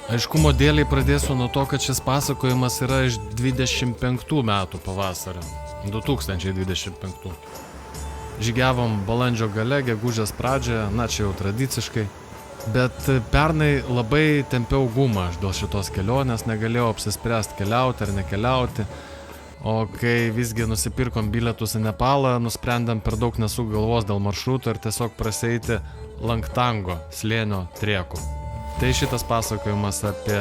Aiškumo dėliai pradėsiu nuo to, kad šis pasakojimas yra iš 25 metų pavasario. 2025. Žygiavom balandžio gale, gegužės pradžioje, na čia jau tradiciškai. Bet pernai labai tempiau gumą aš dėl šitos kelionės, negalėjau apsispręsti keliauti ar nekeliauti. O kai visgi nusipirkom bilietus į Nepalą, nusprendėm per daug nesuk galvos dėl maršruto ir tiesiog praseiti Langtango slėnio trieku. Tai šitas pasakojimas apie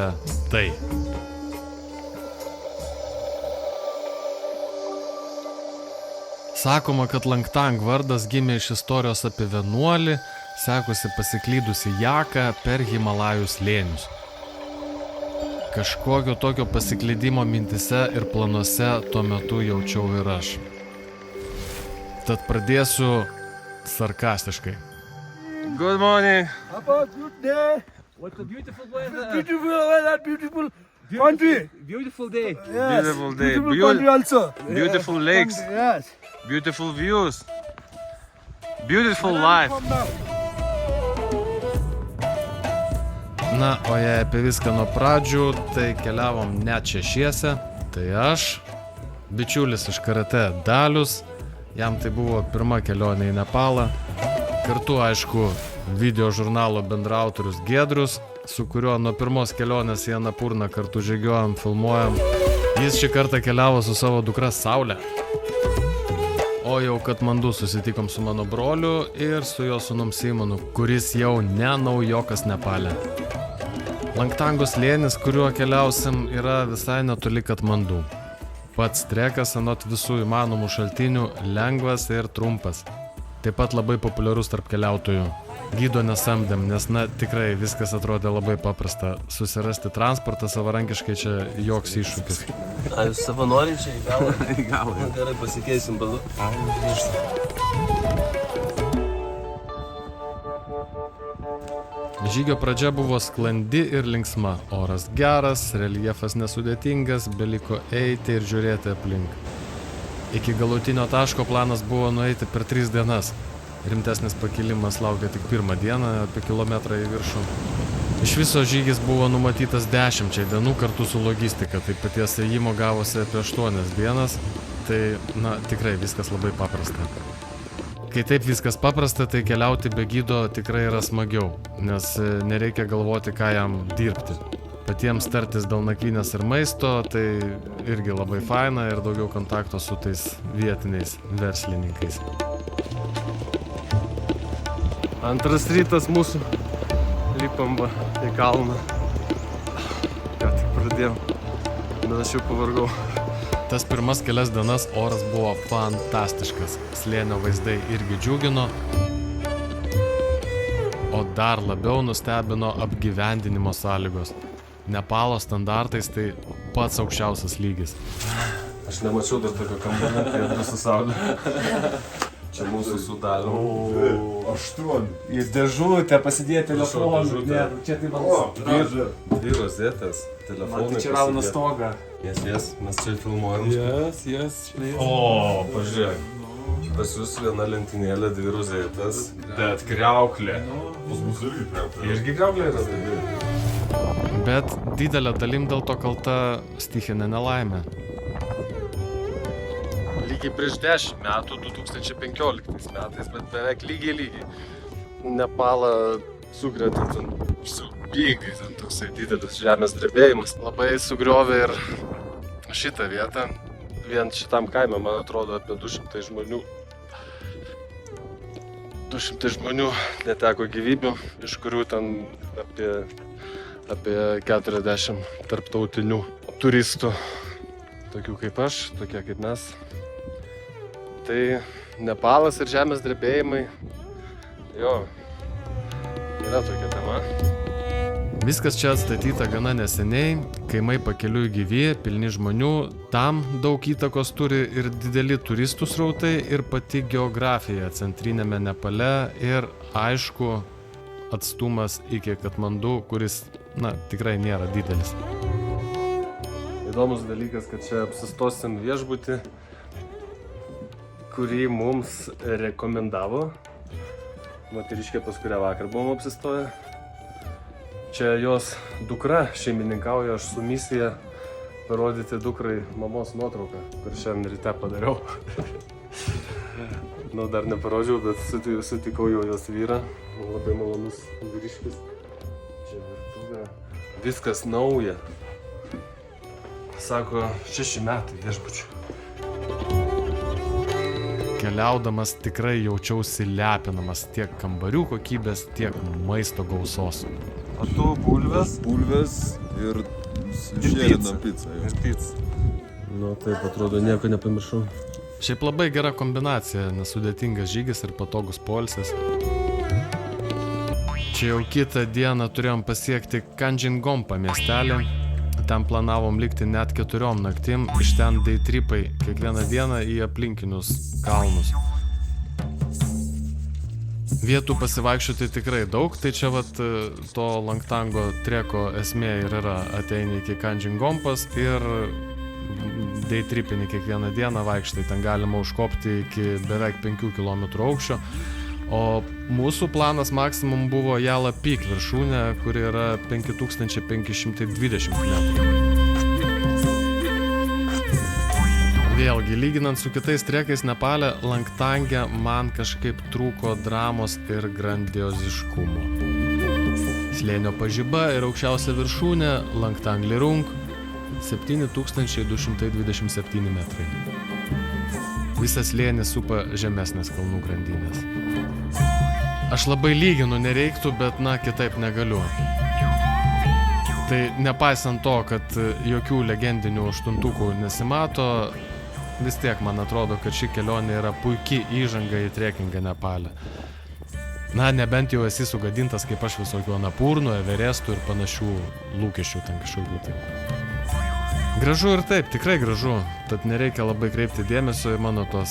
tai. Sakoma, kad Langtang vardas gimė iš istorijos apie vienuolį, sekusi pasiklydusi jaką per Himalajų slėnius. Kažkokio tokio pasiklydimo mintise ir planuose tuo metu jaučiau ir aš. Tad pradėsiu sarkastiškai. Good morning. How about good day? What a beautiful weather. Beautiful weather, beautiful country. Beautiful day. Yes. Beautiful day. Beautiful country also. Beautiful lakes. Country, yes. Beautiful views. Beautiful life. Come now. Na, o jei apie viską nuo pradžių, tai keliavom net šešiese. Tai aš, bičiulis iš karate Dalius, jam tai buvo pirma kelionė į Nepalą. Kartu, aišku, video žurnalo bendraautorius Giedrius, su kuriuo nuo pirmos kelionės į Anapurną kartu žygiuojam, filmuojam. Jis šį kartą keliavo su savo dukra Saule. O jau Katmandu susitikom su mano broliu ir su jo sūnum Simonu, kuris jau ne naujokas Nepale. Langtango slėnis, kuriuo keliausim, yra visai netoli Katmandu. Pats trekas anot visų įmanomų šaltinių lengvas ir trumpas. Taip pat labai populiarus tarp keliautojų. Gydo nesamdėm, nes tikrai viskas atrodė labai paprasta. Susirasti transportą savarankiškai čia joks iššūkis. A jūs savanoriai čia į galą? Į galą. Gerai, pasikeisim badu. Žygio pradžia buvo sklandi ir linksma. Oras geras, reljefas nesudėtingas, beliko eiti ir žiūrėti aplink. Iki galutinio taško planas buvo nueiti per 3 dienas. Rimtesnis pakilimas laukia tik pirmą dieną, apie kilometrą į viršų. Iš viso žygis buvo numatytas 10 dienų kartu su logistika, tai paties ėjimo gavosi apie 8 dienas. Tai, tikrai viskas labai paprasta. Kai taip viskas paprasta, tai keliauti be gido tikrai yra smagiau, nes nereikia galvoti, ką jam dirbti. Patiems tartis dėl nakvynės ir maisto, tai irgi labai faina ir daugiau kontakto su tais vietiniais verslininkais. Antras rytas mūsų. Lipam į kalną. Ką tik pradėjom. Bet aš jau pavargau. Tas pirmas kelias dienas oras buvo fantastiškas. Slėnio vaizdai irgi džiugino. O dar labiau nustebino apgyvendinimo sąlygos. Nepalo standartais tai pats aukščiausias lygis. Aš nemačiau dar tokio kambario, kai su Saule. Čia mūsų su Daliu. 8. Į dėžutę pasidėję telefoną. Ne, čia tai man. Dvi rozetės, telefonai. Tai čia rauna stogą. Yes, mes čia filmuojam. Yes, please. O, pažiūrėk. Pas jūs viena lentynėlė, 2 rozetės. Bet kriauklė. Pas mus irgi kriauklė. Irgi kriauklė yra tai. Bet didelė dalim dėl to kalta stichinė nelaimė. Lygiai prieš 10 metų, 2015 metais, bet beveik lygiai. Nepalą sukrėtė siaubingai, toksai didelis žemės drebėjimas. Labai sugriovė ir šitą vietą. Vien šitam kaime, man atrodo, apie 200 žmonių. 200 žmonių neteko gyvybių, iš kurių ten apie 40 tarptautinių turistų. Tokių kaip aš, tokie kaip mes. Tai Nepalas ir žemės drebėjimai, jo, yra tokia tema. Viskas čia atstatyta gana neseniai, kaimai pakeliui gyvi, pilni žmonių, tam daug įtakos turi ir dideli turistų srautai ir pati geografija centrinėme Nepale ir aišku atstumas iki Katmandu, kuris, tikrai nėra didelis. Įdomus dalykas, kad čia apsistosim viešbutį, kurį mums rekomendavo moteriškė, pas kurią vakar buvom apsistoję. Čia jos dukra šeimininkauja, aš su misija parodyti dukrai mamos nuotrauką, kur šiandien ryte padariau. Nu, dar neparodžiau, bet sutikau jau jos vyrą. Labai malonus vyriškis. Čia virtuvė. Viskas nauja. Sako, 6 metai viešbučiu. Keliaudamas tikrai jaučiausi lepinamas tiek kambarių kokybės, tiek maisto gausos. O tu bulves? Bulves ir šėrina pica. Ir pica. Nu, taip atrodo, nieko nepamiršau. Šiaip labai gera kombinacija, nesudėtingas žygis ir patogus poilsis. Čia jau kitą dieną turėjom pasiekti Kanjingompa miestelį. Ten planavom likti net 4 naktim, iš ten day tripai kiekvieną dieną į aplinkinius kalnus. Vietų pasivaikščioti tikrai daug, tai čia vat to Langtango treko esmė ir yra: ateini iki Kanjingompas ir day tripini kiekvieną dieną vaikštai, ten galima užkopti iki beveik 5 km aukščio. O mūsų planas maksimum buvo Yala Peak viršūnė, kuri yra 5520 metrų. Vėlgi, lyginant su kitais trekais Nepale, Langtange man kažkaip trūko dramos ir grandioziškumo. Slėnio pažiba ir aukščiausia viršūnė Langtang Lirung 7227 metrai. Visas slėnis supa žemesnės kalnų grandinės. Aš labai lyginu, nereiktų, bet na, kitaip negaliu. Tai nepaisant to, kad jokių legendinių aštuntukų nesimato, vis tiek man atrodo, kad ši kelionė yra puiki įžanga į trekingą Nepale. Na, nebent jau esi sugadintas kaip aš visokių Anapurnų, Everestų ir panašių lūkesčių ten kažkokių tai. Gražu ir taip, tikrai gražu, tad nereikia labai kreipti dėmesio į mano tos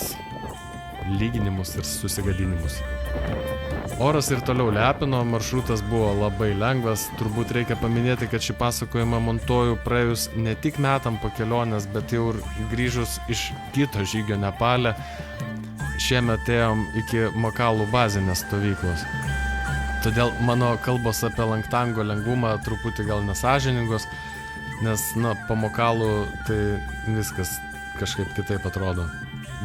lyginimus ir susigadinimus. Oras ir toliau lepino, maršrutas buvo labai lengvas, turbūt reikia paminėti, kad šį pasakojimą montuoju praėjus ne tik metam po kelionės, bet jau ir grįžus iš kito žygio Nepale. Šiemet ėjom iki Makalų bazinės stovyklos. Todėl mano kalbos apie Langtango lengvumą truputį gal nesąžiningos, nes, na, po Makalų tai viskas kažkaip kitaip atrodo.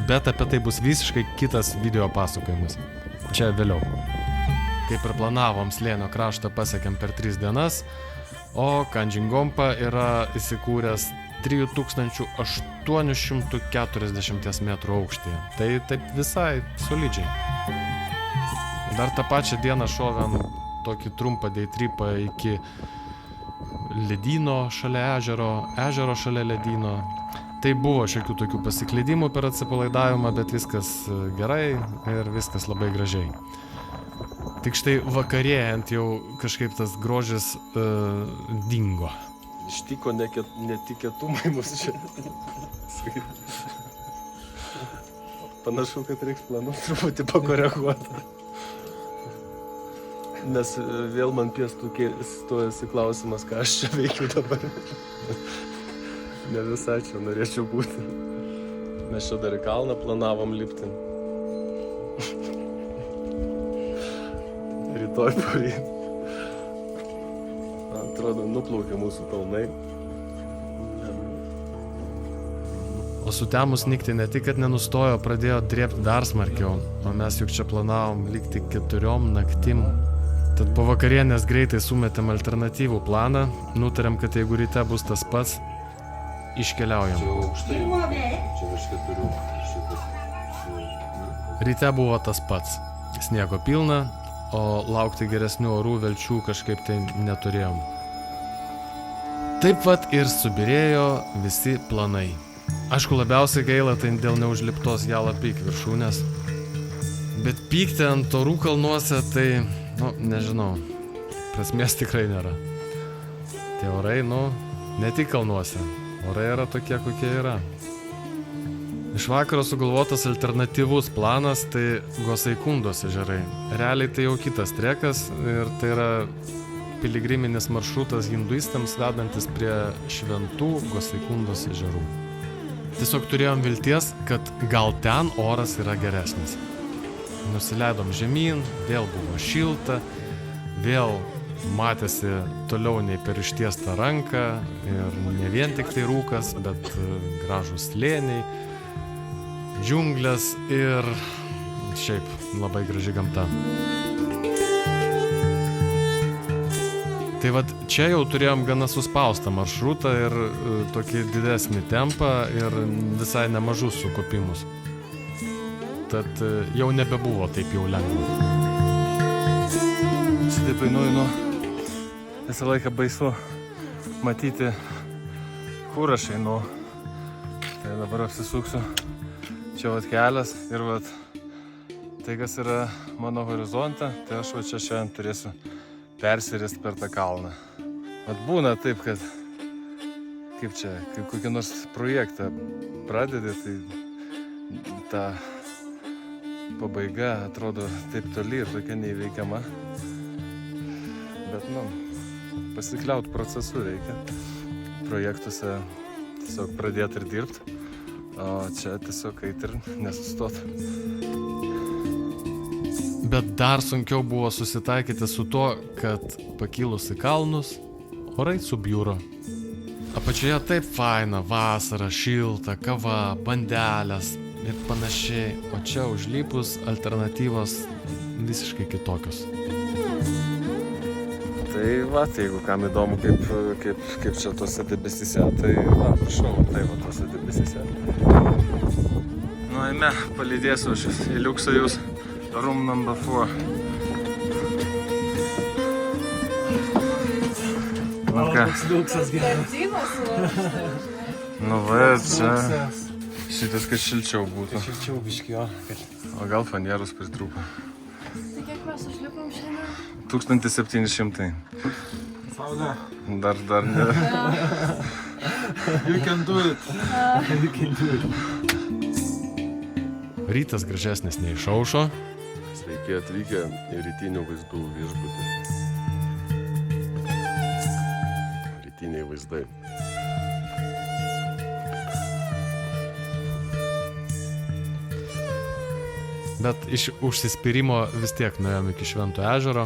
Bet apie tai bus visiškai kitas video pasakojimas. Čia vėliau. Kaip ir planavom, slėnio kraštą pasiekėm per 3 dienas, o Kanjingompa yra įsikūręs 3840 metrų aukštyje. Tai taip visai solidžiai. Dar tą pačią dieną šovėm tokį trumpą day tripą iki ledyno šalia ežero, ežero šalia ledyno. Tai buvo šiokių tokių pasiklydimų per atsipalaidavimą, bet viskas gerai ir viskas labai gražiai. Tik štai vakarėjant jau kažkaip tas grožis dingo. Ištiko netikėtumai mus čia. Panašu, kad reiks planus truputį pakoreguoti. Nes vėl man piestų stojasi klausimas, ką aš čia veikiu dabar. Ne visai čia norėčiau būti. Mes čia dar į kalną planavom lipti. Rytoj poryt. Atrodo, nuplaukė mūsų kalnai. O sutemus nikti ne tik, kad nenustojo, pradėjo drėbti dar smarkiau. O mes juk čia planavom likti 4 naktim. Tad po vakarienės greitai sumetėm alternatyvų planą. Nutarėm, kad jeigu ryte bus tas pats, iškeliaujam. Ryte buvo tas pats. Sniego pilna, o laukti geresnių orų vilčių kažkaip tai neturėjom. Taip vat ir subirėjo visi planai. Aišku, labiausiai gaila tai dėl neužliptos Yala Peak viršūnės. Bet pykti ant orų kalnuose tai, nežinau, prasmės tikrai nėra. Tie orai, ne tik kalnuose. Orai yra tokie, kokie yra. Iš vakaro sugalvotas alternatyvus planas, tai Gosaikundos ežerai. Realiai tai jau kitas trekas ir tai yra piligriminis maršrutas hinduistams vedantis prie šventų Gosaikundos ežerų. Tiesiog turėjom vilties, kad gal ten oras yra geresnis. Nusileidom žemyn, vėl buvo šilta, vėl matėsi toliau nei per ištiestą ranką ir ne vien tik tai rūkas, bet gražūs slėniai, džiunglės ir šiaip labai graži gamta. Tai vat čia jau turėjom gana suspaustą maršrutą ir tokį didesnį tempą ir visai nemažus sukopimus. Tad jau nebebuvo taip jau lengva. Šitaip einu, visą laiką baisu matyti, kur aš einu. Tai dabar apsisuksiu. Čia vat kelias ir vat tai, kas yra mano horizonte, tai aš va čia šiandien turėsiu persirist per tą kalną. Vat būna taip, kad kaip kokį nors projektą pradedi, tai ta pabaiga atrodo taip toli ir tokia neįveikiama. Bet, pasikliaut procesu reikia. Projektuose tiesiog pradėti ir dirbti, o čia tiesiog eit ir nesustot. Bet dar sunkiau buvo susitaikyti su to, kad pakilus į kalnus, orai subjūro. Apačioje taip faina, vasara, šilta, kava, bandelės ir panašiai, o čia užlipus alternatyvos visiškai kitokios. Tai va, jeigu kam įdomu, kaip čia tose debesyse, tai va, prašau, tai va tose debesyse. Eime, palydėsiu aš į liuksą jūs. Room number 4. Nu ką? Liuksas geras. Nu va, čia šitas, kad šilčiau būtų. Šilčiau biškį, jo. O gal fanierus pritrūko. Tai kiek mes užlipom šiandien? 1700. Saulė. Dar ne. You can do it. You can do it. Rytas gražesnis nei išaušo. Sveiki atvykę į rytinių vaizdų viešbutį. Rytiniai vaizdai. Bet iš užsispyrimo vis tiek nuėjom iki Švento ežero.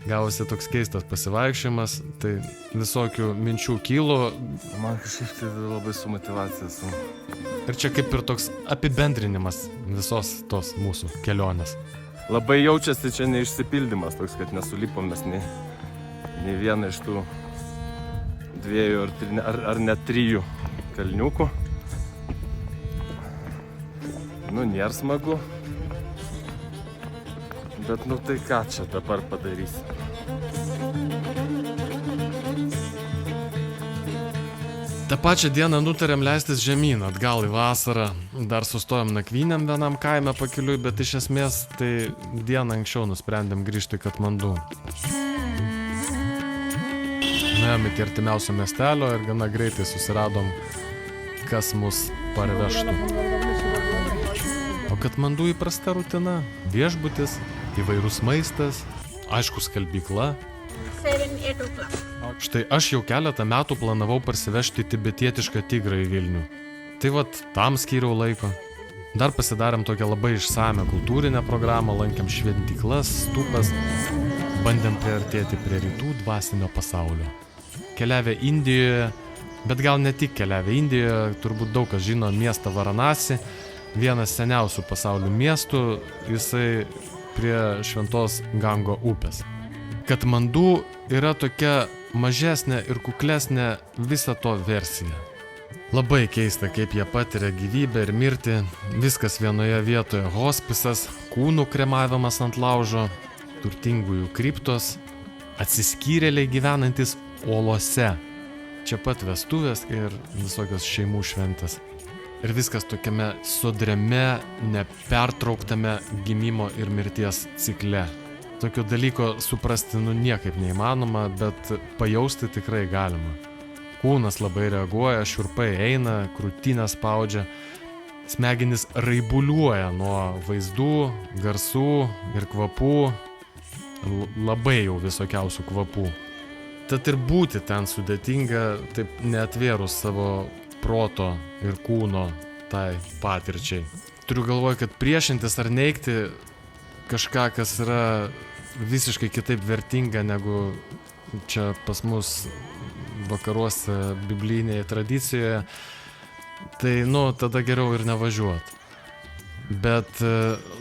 Gavosi toks keistas pasivaikščiojimas, tai visokių minčių kilo. Man kažkaip tai labai su motyvacija esu. Ir čia kaip ir toks apibendrinimas visos tos mūsų kelionės. Labai jaučiasi čia neišsipildymas toks, kad nesulipom mes nei vieną iš tų 2 ar net 3 kalniukų. Nėra smagu. Bet tai ką čia dabar padarysi? Ta pačią dieną nutarėm leistis žemyn, atgal į vasarą. Dar sustojom nakvynėm vienam kaime pakeliui, bet iš esmės tai dieną anksčiau nusprendėm grįžti į Katmandu. Nuėjom iki artimiausio miestelio ir gana greitai susiradom, kas mus parvežtų. O Katmandu įprasta rutina. Viešbutis, įvairus maistas, aišku skalbykla. 7-8 o'clock. Štai aš jau keletą metų planavau parsivežti tibetietišką tigrą į Vilnių. Tai vat tam skyriau laiko. Dar pasidarėm tokią labai išsamią kultūrinę programą, lankėm šventyklas, stūpas, bandėm priartėti prie rytų dvasinio pasaulio. Keliavę Indijoje, bet gal ne tik keliavę Indijoje, turbūt daug kas žino miestą Varanasi, vienas seniausių pasaulio miestų, jisai prie šventos Gango upės. Katmandu yra tokia mažesnė ir kuklesnė viso to versija. Labai keista, kaip jie patiria gyvybę ir mirtį, viskas vienoje vietoje hospisas, kūnų kremavimas ant laužo, turtingųjų kriptos, atsiskyrėliai gyvenantis olose, čia pat vestuvės ir visokios šeimų šventės. Ir viskas tokiame sodriame, nepertrauktame gimimo ir mirties cikle. Tokio dalyko suprasti niekaip neįmanoma, bet pajausti tikrai galima. Kūnas labai reaguoja, šiurpai eina, krūtinę spaudžia, smegenys raibuliuoja nuo vaizdų, garsų ir kvapų, labai jau visokiausių kvapų. Tad ir būti ten sudėtinga, taip neatvėrus savo proto ir kūno tai patirčiai. Turiu galvoje, kad priešintis ar neigti kažką, kas yra visiškai kitaip vertinga negu čia pas mus vakaruose biblinėje tradicijoje, tai, tada geriau ir nevažiuot. Bet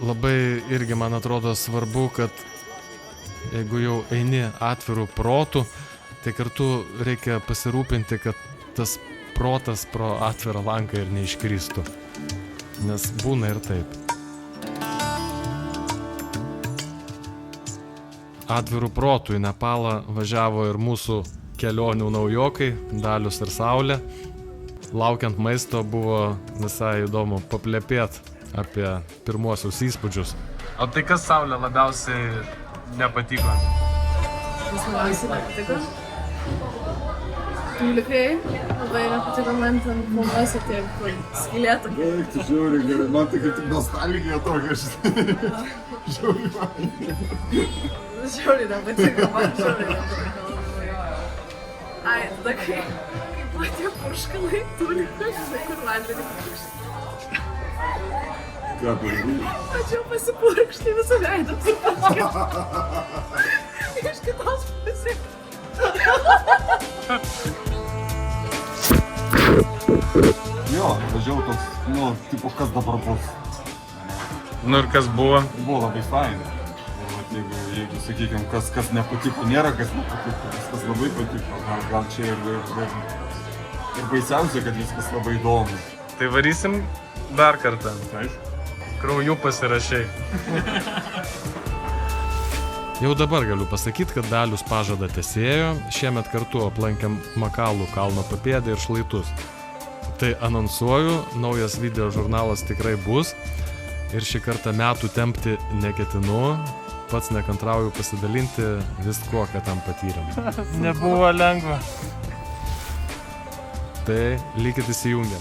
labai irgi, man atrodo, svarbu, kad jeigu jau eini atvirų protų, tai kartu reikia pasirūpinti, kad tas protas pro atvirą lanką ir neiškristų. Nes būna ir taip. Atvirų protų į Nepalą važiavo ir mūsų kelionių naujokai, Dalius ir Saulė. Laukiant maisto buvo visai įdomu paplepėt apie pirmuosius įspūdžius. O tai kas Saulė labiausiai nepatiko? Kas labiausiai nepatiko? Tulikai. Labai nepatiko man ten filmuose tie, kur skylė tokia. Eik, tu žiauriai gerai, man tai kaip tik nostalgija tokia, žiauriai man. Žiauriai nepatiko, man žiauriai nepatiko. Ai, tada kai buvo tie purškalai, tulikai, žinai, kur vandenį purkšti. Ką padaryti? Aš jau pasipurkšti visą veidą, iš kitos pusės. Jo, važiavau toks, tipo, kas dabar bus. Nu ir kas buvo? Buvo labai fainai. Ir vat, jeigu sakykime, kas nepatiko, nėra kas nepatiko, viskas labai patiko. Gal čia ir baisiausia, kad viskas labai įdomu. Tai varysim dar kartą. Aišku. Krauju pasirašai. Jau dabar galiu pasakyti, kad Dalius pažadą tesėjo, šiemet kartu aplankėm Makalų kalno papėdę ir šlaitus. Tai anonsuoju, naujas video žurnalas tikrai bus ir šį kartą metų tempti neketinu, pats nekantrauju pasidalinti viskuo, ką tam patyrėm. Nebuvo lengva. Tai likit įsijungę.